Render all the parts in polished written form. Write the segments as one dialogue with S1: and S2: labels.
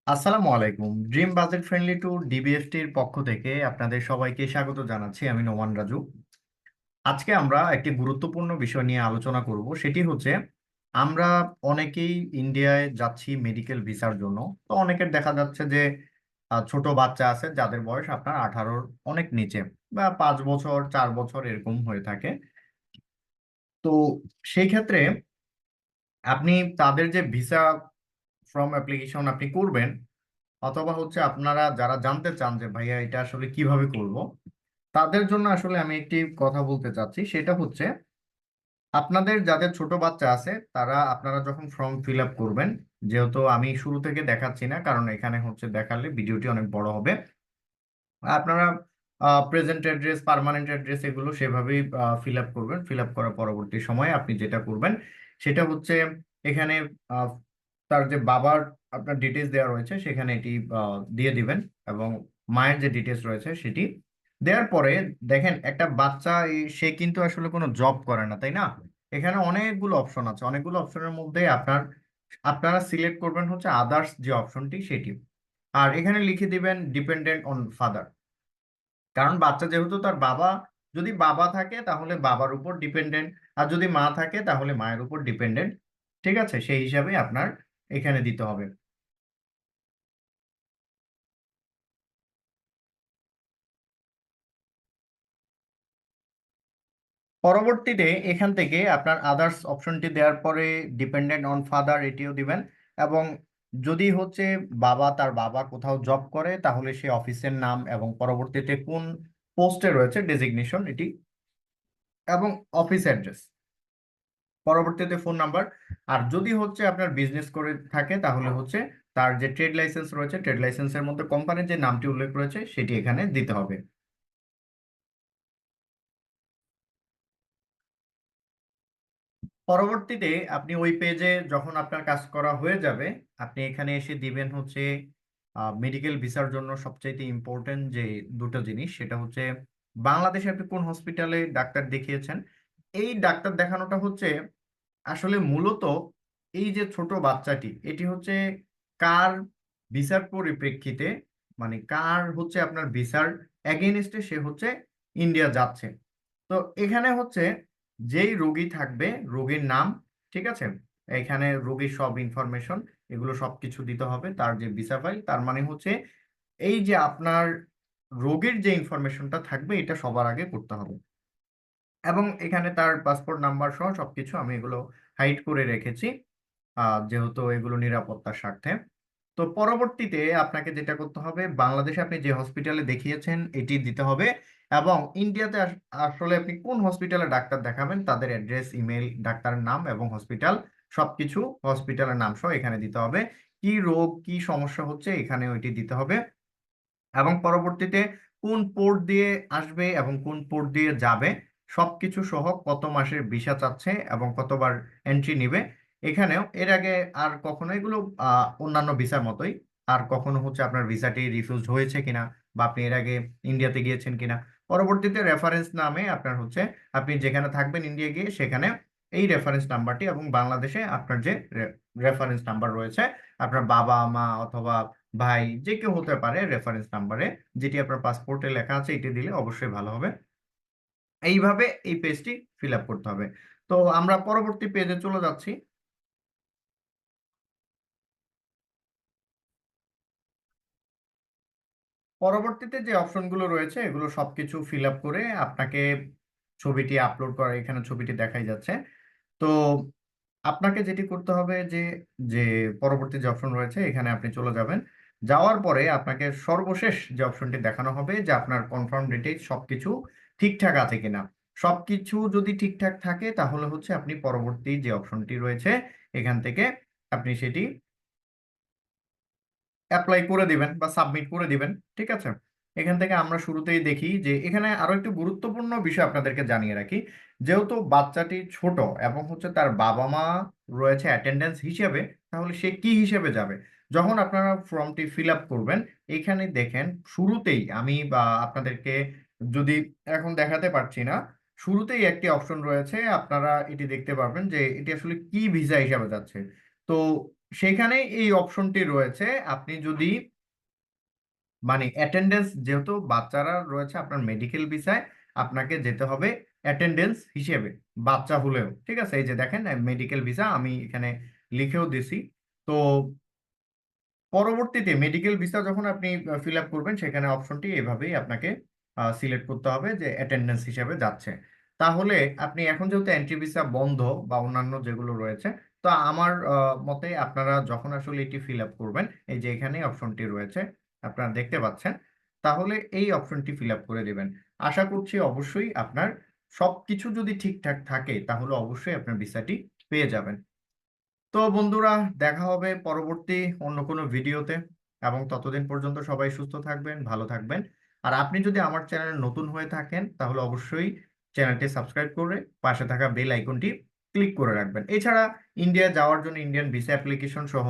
S1: আসসালামু আলাইকুম। Dream budget friendly two ডিবিএফটির পক্ষ থেকে আপনাদের সবাইকে স্বাগত জানাচ্ছি। আমি নোমান রাজু। আজকে আমরা একটি গুরুত্বপূর্ণ বিষয় নিয়ে আলোচনা করব, সেটি হচ্ছে আমরা অনেকেই ইন্ডিয়ায় যাচ্ছি মেডিকেল ভিসার জন্য। তো অনেকের দেখা যাচ্ছে যে ছোট বাচ্চা আছে যাদের বয়স আপনার 18-র অনেক নিচে, বা 5 বছর 4 বছর এরকম হয়ে থাকে। তো সেই ক্ষেত্রে আপনি তাদের যে ভিসা ফর্ম অ্যাপ্লিকেশন আপনি করবেন, অথবা হচ্ছে আপনারা যারা জানতে চান যে ভাইয়া এটা আসলে কিভাবে করব, তাদের জন্য আসলে আমি একটি কথা বলতে চাচ্ছি। সেটা হচ্ছে আপনাদের যাদের ছোট বাচ্চা আছে তারা আপনারা যখন ফর্ম ফিল আপ করবেন, যেহেতু আমি শুরু থেকে দেখাচ্ছি না কারণ এখানে হচ্ছে দেখালে ভিডিওটি অনেক বড় হবে, আপনারা প্রেজেন্ট অ্যাড্রেস পার্মানেন্ট অ্যাড্রেস এগুলো সেভাবেই ফিল আপ করবেন। ফিল আপ করার পরবর্তী সময়ে আপনি যেটা করবেন সেটা হচ্ছে এখানে আহ, তার যে বাবার আপনার ডিটেলস দেওয়া রয়েছে সেখানে এটি দিয়ে দিবেন, এবং মায়ের যে ডিটেলস রয়েছে সেটি দেওয়ার পরে দেখেন একটা বাচ্চা সে কিন্তু আসলে কোনো জব করে না, তাই না? এখানে অনেকগুলো অপশন আছে, অনেকগুলো অপশনের মধ্যে আপনারা সিলেক্ট করবেন হচ্ছে আদার্স যে অপশনটি সেটি। আর এখানে লিখে দিবেন ডিপেন্ডেন্ট অন ফাদার, কারণ বাচ্চা যেহেতু তার বাবা, যদি বাবা থাকে তাহলে বাবার উপর ডিপেন্ডেন্ট, আর যদি মা থাকে তাহলে মায়ের উপর ডিপেন্ডেন্ট। ঠিক আছে, সেই হিসাবে আপনার এখানে দিতে হবে। পরবর্তীতে এখান থেকে আপনার আদার্স অপশনটি দেওয়ার পরে ডিপেন্ডেন্ট অন ফাদার এটিও দিবেন, এবং যদি হচ্ছে তার বাবা কোথাও জব করে তাহলে সে অফিসের নাম এবং পরবর্তীতে কোন পোস্টে রয়েছে ডেজিগনেশন এটি, এবং অফিস অ্যাড্রেস, পরবর্তীতে ফোন নাম্বার। আর যদি হচ্ছে আপনার বিজনেস করে থাকে তাহলে হচ্ছে তার যে ট্রেড লাইসেন্স রয়েছে ট্রেড লাইসেন্সের মধ্যে কোম্পানির যে নামটি উল্লেখ রয়েছে সেটি এখানে দিতে হবে। পরবর্তীতে আপনি ওই পেজে যখন আপনার কাজ করা হয়ে যাবে, আপনি এখানে এসে দিবেন হচ্ছে মেডিকেল ভিসার জন্য সবচাইতে ইম্পর্টেন্ট যে দুটো জিনিস, সেটা হচ্ছে বাংলাদেশে আপনি কোন হসপিটালে ডাক্তার দেখিয়েছেন। এই ডাক্তার দেখানোটা হচ্ছে আসলে মূলত এই যে ছোট বাচ্চাটি এটি হচ্ছে কার ভিসার পরিপ্রেক্ষিতে, মানে কার হচ্ছে আপনার ভিসার এগেইনস্টে সে হচ্ছে ইন্ডিয়া যাচ্ছে। তো এখানে হচ্ছে যেই রোগী থাকবে রোগীর নাম, ঠিক আছে, এখানে রোগীর সব ইনফরমেশন এগুলো সবকিছু দিতে হবে, তার যে ভিসা ফাইল, তার মানে হচ্ছে এই যে আপনার রোগীর যে ইনফরমেশনটা থাকবে এটা সবার আগে করতে হবে। এবং এখানে তার পাসপোর্ট নাম্বার সহ সবকিছু আমি এগুলো হাইড করে রেখেছি, যেহেতু এগুলো নিরাপত্তার স্বার্থে। তো পরবর্তীতে আপনাকে যেটা করতে হবে, বাংলাদেশে আপনি যে হসপিটালে দেখিয়েছেন এটি দিতে হবে, এবং ইন্ডিয়াতে আসলে আপনি কোন হসপিটালে ডাক্তার দেখাবেন তাদের অ্যাড্রেস, ইমেল, ডাক্তারের নাম এবং হসপিটাল সবকিছু, হসপিটালের নাম সহ এখানে দিতে হবে। কি রোগ কি সমস্যা হচ্ছে এখানে ওইটি দিতে হবে, এবং পরবর্তীতে কোন পোর্ট দিয়ে আসবে এবং কোন পোর্ট দিয়ে যাবে সবকিছু সহ কত মাসের ভিসা চাচ্ছে এবং কতবার এন্ট্রি নিবে। এখানেও এর আগে আর কখনো এগুলো অন্যান্য ভিসার মতোই, আর কখনো হচ্ছে আপনার ভিসাটি রিফিউজ হয়েছে কিনা, বা আপনি এর আগে ইন্ডিয়াতে গিয়েছেন কিনা। পরবর্তীতে রেফারেন্স নামে আপনার হচ্ছে আপনি যেখানে থাকবেন ইন্ডিয়া গিয়ে সেখানে এই রেফারেন্স নাম্বারটি, এবং বাংলাদেশে আপনার যে রেফারেন্স নাম্বার রয়েছে আপনার বাবা মা অথবা ভাই যে কেউ হতে পারে রেফারেন্স নাম্বারে, যেটি আপনার পাসপোর্টে লেখা আছে এটি দিলে অবশ্যই ভালো হবে। এইভাবে এই পেজটি ফিল আপ করতে হবে। তো আমরা পরবর্তী পেজে চলে যাচ্ছি। পরবর্তীতে যে অপশনগুলো রয়েছে এগুলো সবকিছু ফিল আপ করে আপনাকে ছবিটি আপলোড করা, এখানে ছবিটি দেখাই যাচ্ছে। তো আপনাকে যেটি করতে হবে যে যে পরবর্তী যে অপশন রয়েছে এখানে আপনি চলে যাবেন। যাওয়ার পরে আপনাকে সর্বশেষ যে অপশনটি দেখানো হবে যে আপনার কনফার্ম ডিটেইলস সবকিছু ঠিকঠাক আছে কিনা। সবকিছু যদি ঠিকঠাক থাকে তাহলে হচ্ছে আপনি পরবর্তী যে অপশনটি রয়েছে এখান থেকে আপনি সেটি অ্যাপ্লাই করে দিবেন বা সাবমিট করে দিবেন। ঠিক আছে, এখান থেকে আমরা শুরুতেই দেখি যে এখানে আরো একটি গুরুত্বপূর্ণ বিষয় আপনাদেরকে জানিয়ে রাখি। যেহেতু বাচ্চাটি ছোট এবং হচ্ছে তার বাবা মা রয়েছে অ্যাটেন্ডেন্স হিসেবে, তাহলে সে কি হিসেবে যাবে? যখন আপনারা ফর্মটি ফিল আপ করবেন এখানে দেখেন শুরুতেই আমি বা আপনাদেরকে যদি এখন দেখাতে পারছি না, শুরুতেই একটি অপশন রয়েছে, আপনারা এটি দেখতে পারবেন যে এটি আসলে কি ভিসা হিসাবে যাচ্ছে। তো সেখানে এই অপশনটি রয়েছে। আপনি যদি মানে অ্যাটেন্ডেন্স, যেহেতু বাচ্চারা রয়েছে আপনার মেডিকেল ভিসায়, আপনাকে যেতে হবে অ্যাটেন্ডেন্স হিসেবে, বাচ্চা হলেও। ঠিক আছে, এই যে দেখেন মেডিকেল ভিসা আমি এখানে লিখেও দিছি। তো পরবর্তীতে মেডিকেল ভিসা যখন আপনি ফিল আপ করবেন, সেখানে অপশনটি এভাবেই আপনাকে সিলেক্ট করতে হবে যে অ্যাটেন্ডেন্স হিসেবে যাচ্ছে। তাহলে আপনি এখন যেহেতু এন্ট্রি ভিসা বন্ধ বা অন্যান্য যেগুলো রয়েছে, তো আমার মতে আপনারা যখন আসলে এটি ফিল আপ করবেন, এই যে এখানে অপশনটি রয়েছে আপনারা দেখতে পাচ্ছেন, তাহলে এই অপশনটি ফিল আপ করে দেবেন। আশা করছি অবশ্যই আপনার সবকিছু যদি ঠিকঠাক থাকে, তাহলে অবশ্যই আপনার ভিসাটি পেয়ে যাবেন। তো বন্ধুরা, দেখা হবে পরবর্তী অন্য কোনো ভিডিওতে, এবং ততদিন পর্যন্ত সবাই সুস্থ থাকবেন, ভালো থাকবেন। আর আপনি যদি আমার চ্যানেলে নতুন হয়ে থাকেন, তাহলে অবশ্যই চ্যানেলটি সাবস্ক্রাইব করে পাশে থাকা বেল আইকনটি ক্লিক করে রাখবেন। এছাড়া ইন্ডিয়া যাওয়ার জন্য ইন্ডিয়ান ভিসা অ্যাপ্লিকেশন সহ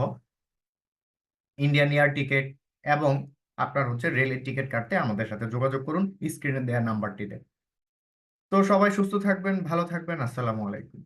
S1: ইন্ডিয়ান এয়ার টিকিট এবং আপনার হচ্ছে রেলের টিকিট কাটতে আমাদের সাথে যোগাযোগ করুন স্ক্রিনে দেওয়া নাম্বারটিতে। তো সবাই সুস্থ থাকবেন, ভালো থাকবেন। আসসালামু আলাইকুম।